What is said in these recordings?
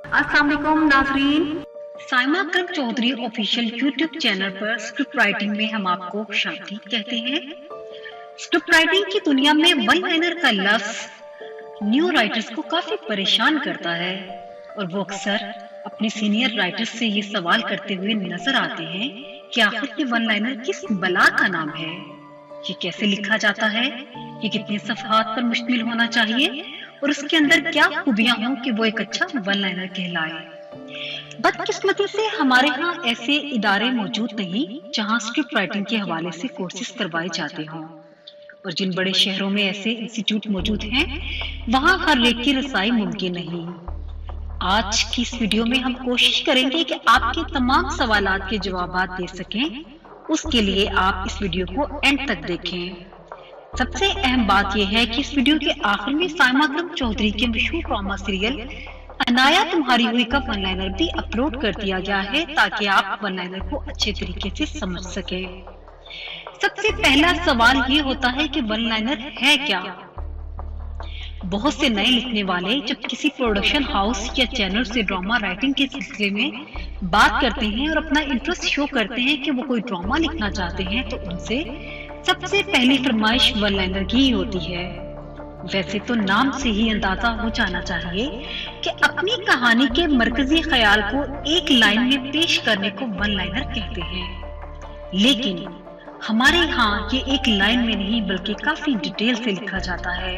अस्सलाम वालेकुम नाज़रीन। साइमा अकरम चौधरी ऑफिशियल यूट्यूब चैनल पर स्क्रिप्ट राइटिंग में हम आपको खुशामदीद कहते हैं। स्क्रिप्ट राइटिंग की दुनिया में वन लाइनर का लफ्ज न्यू राइटर्स को काफी परेशान करता है और वो अक्सर अपने सीनियर राइटर्स से ये सवाल करते हुए नजर आते हैं कि आखिर ये वन लाइनर किस बला का नाम है, ये कैसे लिखा जाता है, ये कितने सफ़हात पर मुश्तमिल होना चाहिए और उसके अंदर क्या खूबियां हों कि वो एक अच्छा वन लाइनर कहलाए। बदकिस्मती से हमारे यहाँ ऐसे इदारे मौजूद नहीं जहाँ स्क्रिप्ट राइटिंग के हवाले से कोर्सेज करवाए जाते हों, और जिन बड़े शहरों में ऐसे इंस्टीट्यूट मौजूद हैं वहाँ हर एक की रसाई मुमकिन नहीं। आज की इस वीडियो में हम कोशिश करेंगे कि आपके तमाम सवालात के जवाबात दे सकें। उसके लिए आप इस वीडियो को एंड तक देखें। सबसे अहम बात यह है कि इस वीडियो के आखिर में साइमा अकरम चौधरी के मशहूर ड्रामा सीरियल अनाया तुम्हारी हुई का वन लाइनर भी अपलोड कर दिया गया है ताकि आप वन लाइनर को अच्छे तरीके से समझ सके। सबसे पहला सवाल ये होता है कि वन लाइनर है क्या। बहुत से नए लिखने वाले जब किसी प्रोडक्शन हाउस या चैनल से ड्रामा राइटिंग के सिलसिले में बात करते हैं और अपना इंटरेस्ट शो करते हैं कि वो कोई ड्रामा लिखना चाहते हैं तो उनसे सबसे पहली फरमाइश वन लाइनर की ही होती है। वैसे तो नाम से ही अंदाजा हो जाना चाहिए कि अपनी कहानी के मरकजी ख्याल को एक लाइन में पेश करने को वन लाइनर कहते हैं, लेकिन हमारे यहाँ ये एक लाइन में नहीं बल्कि काफी डिटेल से लिखा जाता है।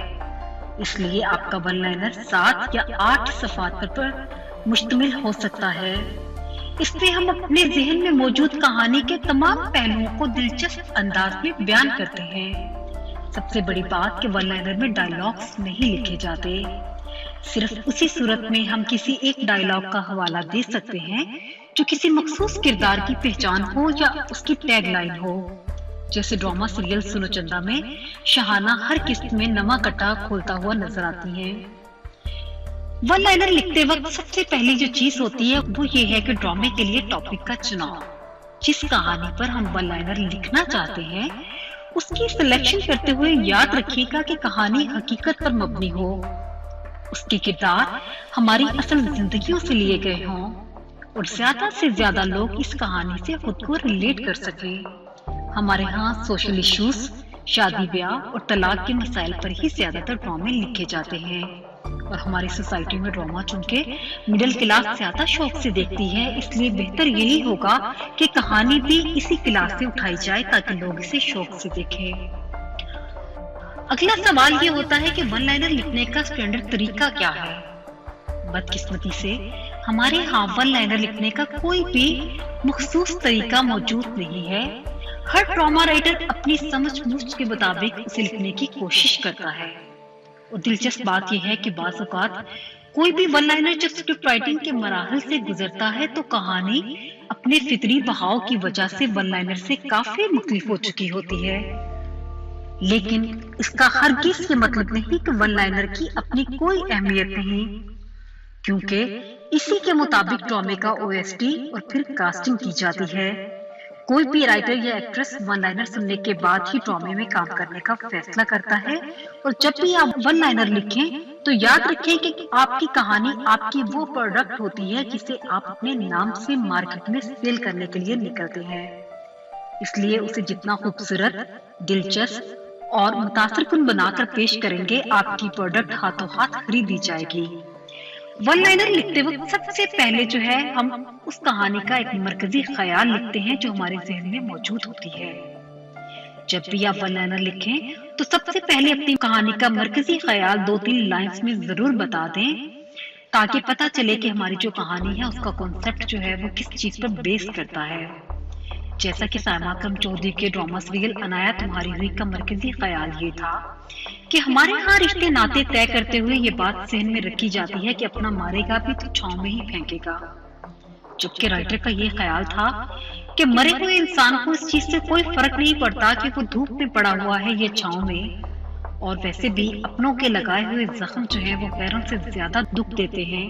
इसलिए आपका वन लाइनर 7 या 8 सफ़हात पर मुश्तमिल हो सकता है। इसमें हम अपने जहन में मौजूद कहानी के तमाम पहलुओं को दिलचस्प अंदाज में बयान करते हैं। सबसे बड़ी बात कि वन लाइनर में डायलॉग्स नहीं लिखे जाते। सिर्फ उसी सूरत में हम किसी एक डायलॉग का हवाला दे सकते हैं जो किसी मखसूस किरदार की पहचान हो या उसकी टैगलाइन हो। जैसे ड्रामा सीरियल सुनो चंदा में शहाना हर किस्त में नमा कट्टा खोलता हुआ नजर आती है। वन लाइनर लिखते वक्त सबसे पहली जो चीज होती है वो ये है कि ड्रामे के लिए टॉपिक का चुनाव। जिस कहानी पर हम वन लाइनर लिखना चाहते हैं उसकी सिलेक्शन करते हुए याद रखिएगा कि कहानी हकीकत पर मबनी हो, उसके किरदार हमारी असल जिंदगियों से लिए गए हों और ज्यादा से ज्यादा लोग इस कहानी से खुद को रिलेट कर सके। हमारे यहाँ सोशल इश्यूज, शादी ब्याह और तलाक के मसाइल पर ही ज्यादातर ड्रामे लिखे जाते हैं और हमारी सोसाइटी में ड्रामा चूंकि मिडिल क्लास ज्यादा शौक से देखती है, इसलिए बेहतर यही होगा कि कहानी भी इसी क्लास से उठाई जाए ताकि लोग इसे शौक से देखें। अगला सवाल ये होता है कि वन लाइनर लिखने का स्टैंडर्ड तरीका क्या है। बदकिस्मती से हमारे यहाँ वन लाइनर लिखने का कोई भी मखसूस तरीका मौजूद नहीं है। हर ड्रामा राइटर अपनी समझ बूझ के मुताबिक उसे लिखने की कोशिश करता है और दिलचस्प बात यह है कि बाज़ औक़ात कोई भी वन लाइनर जब स्क्रिप्ट राइटिंग के मराहल से गुजरता है तो कहानी अपने फितरी बहाव की वजह से वन लाइनर से काफी मुख्तलिफ हो चुकी होती है। लेकिन इसका हरगिज़ ये मतलब नहीं कि वन लाइनर की अपनी कोई अहमियत नहीं, क्योंकि इसी के मुताबिक ड्रामे का ओएसटी और फिर कास्टिंग की जाती है। कोई भी राइटर या एक्ट्रेस वन लाइनर सुनने के बाद ही ड्रामे में काम करने का फैसला करता है और जब भी आप वन लाइनर लिखें तो याद रखें कि आपकी कहानी आपकी वो प्रोडक्ट होती है जिसे आप अपने नाम से मार्केट में सेल करने के लिए निकलते हैं। इसलिए उसे जितना खूबसूरत, दिलचस्प और मुतासिरकुन बनाकर पेश करेंगे, आपकी प्रोडक्ट हाथों हाथ खरीदी जाएगी। वन लाइनर लिखते वक्त सबसे पहले जो है हम उस कहानी का एक मरकजी ख्याल लिखते हैं जो हमारे जहन में मौजूद होती है। जब भी आप वन लाइनर लिखें तो सबसे पहले अपनी कहानी का मरकजी ख्याल 2-3 लाइंस में जरूर बता दें ताकि पता चले कि हमारी जो कहानी है उसका कॉन्सेप्ट जो है वो किस चीज पर बेस करता है। जैसा कि साइमा अकरम चौधरी के ड्रामा सीरियल अनाया तुम्हारी हुई का मरकजी ख्याल ये था कि हमारे यहाँ रिश्ते नाते तय करते हुए ये बात सहन में रखी जाती है कि अपना मारेगा भी तो छांव में ही फेंकेगा, जबकि राइटर का ये ख्याल था कि मरे हुए इंसान को इस चीज से कोई फर्क नहीं पड़ता कि वो धूप में पड़ा हुआ है या छांव में, और वैसे भी अपनों के लगाए हुए जख्म जो है वो पैरों से ज्यादा दुख देते हैं।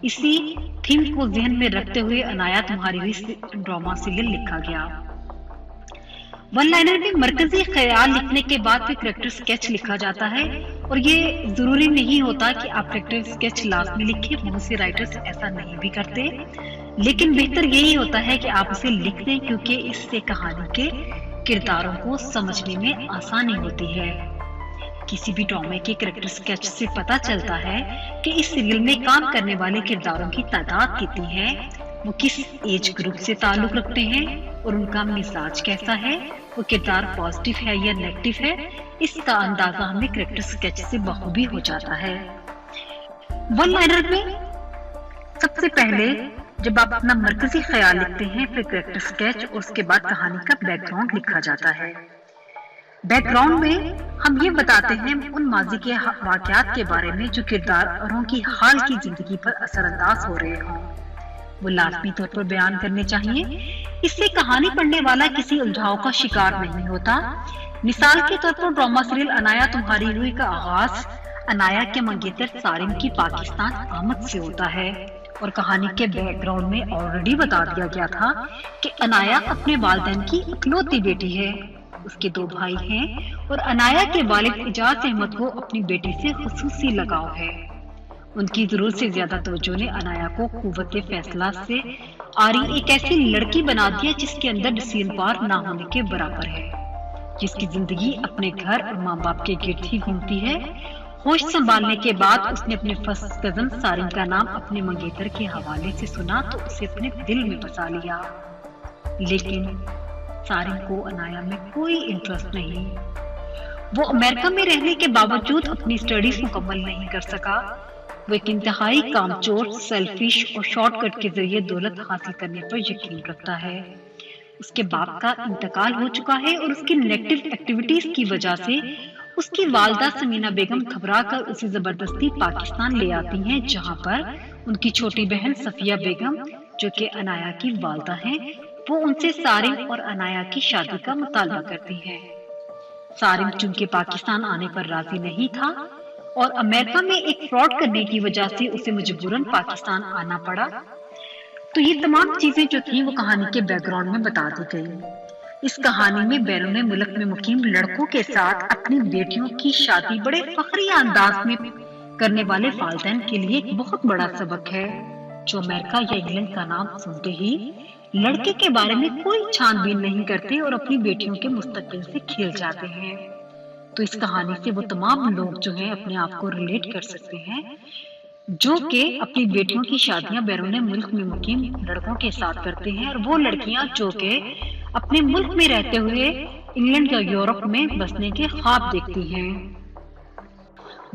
इसी थीम को जहन में रखते हुए अनाया तुम्हारी हुई ड्रामा सीरियल लिखा गया। वन लाइनर में मरकजी ख्याल लिखने के बाद फिर करेक्टर स्केच लिखा जाता है, और ये जरूरी नहीं होता कि आप करेक्टर स्केच लास्ट में लिखें, बहुत से राइटर्स ऐसा नहीं भी करते, लेकिन बेहतर यही होता है कि आप उसे लिख दें, क्योंकि इससे कहानी के किरदारों को समझने में आसानी होती है। किसी भी ड्रामे के करेक्टर स्केच से पता चलता है कि इस सीरियल में काम करने वाले किरदारों की तादाद कितनी है, वो किस एज ग्रुप से ताल्लुक रखते हैं और उनका मिजाज कैसा है, वो किरदार पॉजिटिव है या नेगेटिव है, इसका अंदाजा हमें करेक्टर स्केच से बखूबी हो जाता है। वन लाइनर में सबसे पहले जब आप अपना मरकजी ख्याल लिखते हैं, फिर करेक्टर स्केच और उसके बाद कहानी का बैकग्राउंड लिखा जाता है। बैकग्राउंड में हम ये बताते हैं उन माजी के वाकयात के बारे में जो किरदारों की हाल की जिंदगी पर असरअंदाज हो रहे हों, वो लाजमी तौर पर बयान करने चाहिए। इससे कहानी पढ़ने वाला किसी उलझाव का शिकार नहीं होता। मिसाल के तौर पर ड्रामा सीरियल अनाया तुम्हारी हुई का आगाज अनाया के मंगेतर सारिम की पाकिस्तान आमद से होता है, और कहानी के बैकग्राउंड में ऑलरेडी बता दिया गया था कि अनाया अपने वालिदैन की इकलौती बेटी है। उसके 2 भाई हैं और अनाया के वालिद इजाज अहमद को अपनी बेटी से खुसूसी लगाव है। उनकी जरूरत से ज्यादा तवज्जो ने अनाया को कुव्वत फैसला से आरी एक ऐसी लड़की बना दिया जिसके अंदर डिसीजन पार ना होने के बराबर है, जिसकी जिंदगी अपने घर और माँ बाप के गिर्द ही घूमती है। होश संभालने के बाद उसने अपने फर्स्ट कजन सारिम का नाम अपने मंगेतर के हवाले से सुना तो उसे अपने दिल में बसा लिया, लेकिन सारिम को अनाया में कोई इंटरेस्ट नहीं। वो अमेरिका में रहने के बावजूद अपनी स्टडीज मुकम्मल नहीं कर सका। वो एक इंतहाई कामचोर, सेल्फिश और शॉर्टकट के जरिए दौलत हासिल करने पर यकीन रखता है। उसके बाप का इंतकाल हो चुका है और उसकी नेगेटिव एक्टिविटीज की वजह से उसकी वालदा समीना बेगम घबरा कर उसे जबरदस्ती पाकिस्तान ले आती हैं, जहां पर उनकी छोटी बहन सफिया बेगम जो कि अनाया की वालदा हैं, वो उनसे सारिम और अनाया की शादी का मुतालबा करती हैं। सारिम चूंकि पाकिस्तान आने पर राजी नहीं था और अमेरिका में एक फ्रॉड करने की वजह से उसे मजबूरन पाकिस्तान आना पड़ा, तो ये तमाम चीजें जो थी वो कहानी के बैकग्राउंड में बता दी गई। इस कहानी में बैरून मुल्क में मुकीम लड़कों के साथ अपनी बेटियों की शादी बड़े फखरिया अंदाज में करने वाले वालिदैन के लिए एक बहुत बड़ा सबक है, जो अमेरिका या इंग्लैंड का नाम सुनते ही लड़के के बारे में कोई छानबीन नहीं करते और अपनी बेटियों के मुस्तकबिल से खेल जाते हैं। तो इस कहानी से वो तमाम लोग जो हैं अपने आप को रिलेट कर सकते हैं, जो कि अपनी बेटियों की शादियां बैरून मुल्क में मुकीम लड़कों के साथ करते हैं, और वो लड़कियां जो कि अपने मुल्क में रहते हुए इंग्लैंड या यूरोप में बसने के ख्वाब देखती हैं।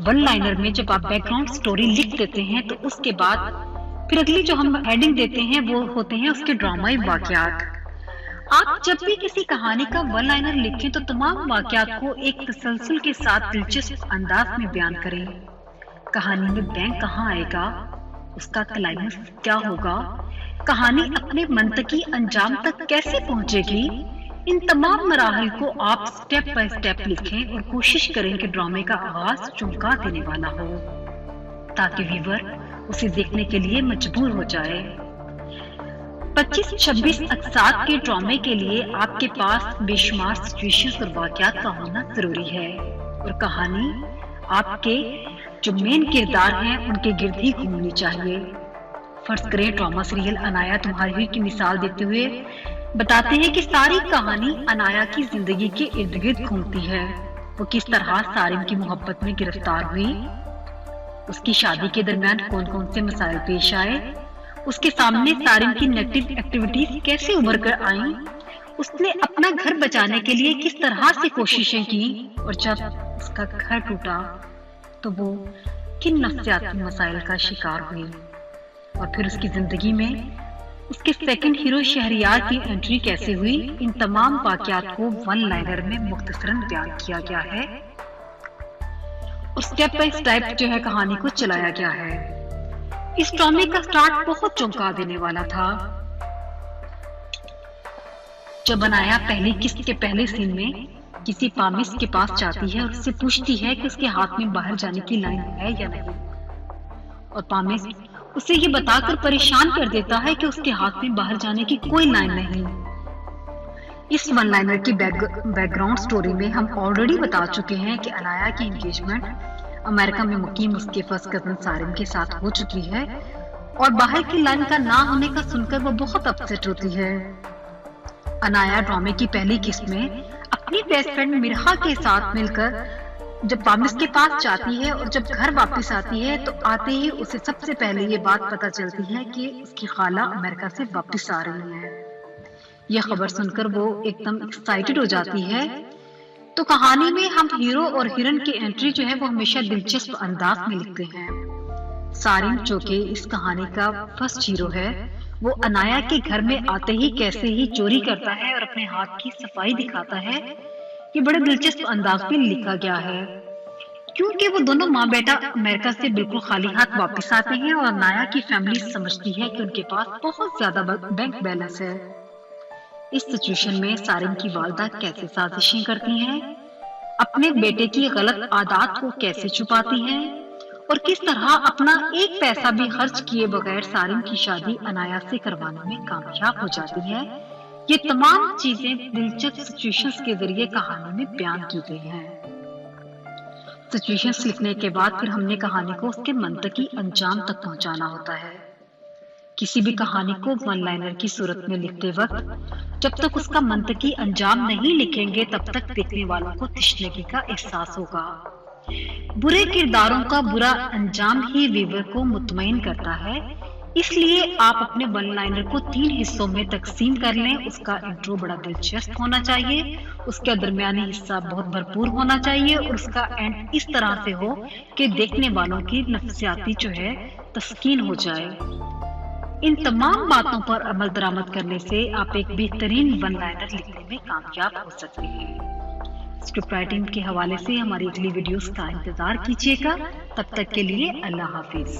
वन लाइनर में जब आप बैकग्राउंड स्टोरी लिख देते हैं तो उसके बाद फिर अगली जो हम हेडिंग देते हैं वो होते हैं उसके ड्रामाई वाकयात। आप जब भी किसी कहानी का वन लाइनर लिखें तो तमाम वाकयात को एक तसलसल के साथ दिलचस्प अंदाज में बयान करें। कहानी में बैंक कहाँ आएगा, उसका क्लाइमेक्स क्या होगा, कहानी अपने मंतकी अंजाम तक कैसे पहुंचेगी, इन तमाम मराहल को आप स्टेप बाय स्टेप लिखें और कोशिश करें कि ड्रामे का आगाज चौंका देने वाला हो, ताकि व्यूअर उसे देखने के लिए मजबूर हो जाए। 25-26 अक्सात के ड्रामे के लिए आपके पास बेशुमार सिचुएशंस और वाकयात का होना जरूरी है, और कहानी आपके जो मेन किरदार हैं उनके गिर्द ही घूमनी चाहिए। फर्ज करें ड्रामा सीरियल अनाया तुम्हारी की मिसाल देते हुए बताते हैं कि सारी कहानी अनाया की जिंदगी के इर्द गिर्द घूमती है। वो किस तरह सारिम की मोहब्बत में गिरफ्तार हुई, उसकी शादी के दरमियान कौन कौन से मसाइल पेश आए, उसके सामने सारिम की नेगेटिव एक्टिविटीज कैसे उभर कर आई, उसने अपना घर बचाने के लिए किस तरह से कोशिशें की, और जब उसका घर टूटा तो वो किन नफ्सियाती मसाइल का शिकार हुई, और फिर उसकी जिंदगी में उसके सेकंड हीरो शहरियार की एंट्री कैसे हुई। इन तमाम वाकयात को वन लाइनर में मुख्तसरन बयान किया गया है और स्टेप बाय स्टेप जो है कहानी को चलाया गया है। इस ड्रामे का स्टार्ट बहुत चौंका देने वाला था। जब अनाया पहली किस्त के पहले सीन में किसी पामिस के पास जाती है और उससे पूछती है कि उसके हाथ में बाहर जाने की लाइन है या नहीं, और पामिस उसे ये बताकर परेशान कर देता है कि उसके हाथ में बाहर जाने की कोई लाइन नहीं। اس ون لائنر کی بیک گراؤنڈ سٹوری میں ہم آلریڈی بتا چکے ہیں کہ انایا کی انگیجمنٹ امریکہ میں مقیم اس کے فرسٹ کزن سارم کے ساتھ ہو چکی ہے اور باہر کی لائن کا نہ ہونے کا سن کر وہ بہت اپسیٹ ہوتی ہے۔ انایا ڈرامے کی پہلی قسط میں اپنی بیسٹ فرینڈ مرہا کے ساتھ مل کر جب پامس کے پاس جاتی ہے اور جب گھر واپس آتی ہے تو آتے ہی اسے سب سے پہلے یہ بات پتہ چلتی ہے کہ اس کی خالہ امریکہ سے واپس آ رہی ہے۔ یہ خبر سن کر وہ ایک دم ایکسائٹڈ ہو جاتی ہے۔ تو کہانی میں ہم ہیرو اور ہیرن کی انٹری جو ہے وہ ہمیشہ دلچسپ انداز میں لکھتے ہیں۔ سارم جو کہ اس کہانی کا فرسٹ ہیرو ہے، وہ انایا کے گھر میں آتے ہی کیسے ہی چوری کرتا ہے اور اپنے ہاتھ کی صفائی دکھاتا ہے، یہ بڑے دلچسپ انداز میں لکھا گیا ہے، کیونکہ وہ دونوں ماں بیٹا امریکہ سے بالکل خالی ہاتھ واپس آتے ہیں اور انایا کی فیملی سمجھتی ہے کہ ان کے پاس بہت زیادہ بینک بیلنس ہے۔ اس سچویشن میں سارم کی والدہ کیسے سازشیں کرتی ہیں، اپنے بیٹے کی غلط عادات کو کیسے چھپاتی ہیں اور کس طرح اپنا ایک پیسہ بھی خرچ کیے بغیر سارم کی شادی انایا سے کروانے میں کامیاب ہو جاتی ہے، یہ تمام چیزیں دلچسپ سچویشنز کے ذریعے کہانی میں بیان کی گئی ہیں۔ سچویشنز لکھنے کے بعد پھر ہم نے کہانی کو اس کے منطقی انجام تک پہنچانا ہوتا ہے۔ کسی بھی کہانی کو ون لائنر کی صورت میں لکھتے وقت جب تک اس کا منطقی انجام نہیں لکھیں گے تب تک دیکھنے والوں کو تشنگی کا احساس ہوگا۔ برے کرداروں کا برا انجام ہی ویور کو مطمئن کرتا ہے، اس لیے آپ اپنے ون لائنر کو 3 حصوں میں تقسیم کر لیں۔ اس کا انٹرو بڑا دلچسپ ہونا چاہیے، اس کا درمیانی حصہ بہت بھرپور ہونا چاہیے اور اس کا اینڈ اس طرح سے ہو کہ دیکھنے والوں کی نفسیاتی جو ہے تسکین ہو جائے۔ ان تمام باتوں پر عمل درآمد کرنے سے آپ ایک بہترین ون لائنر لکھنے میں کامیاب ہو سکتے ہیں۔ اسکرپٹ رائٹنگ کے حوالے سے ہماری اگلی ویڈیوز کا انتظار کیجیے گا، تب تک کے لیے اللہ حافظ۔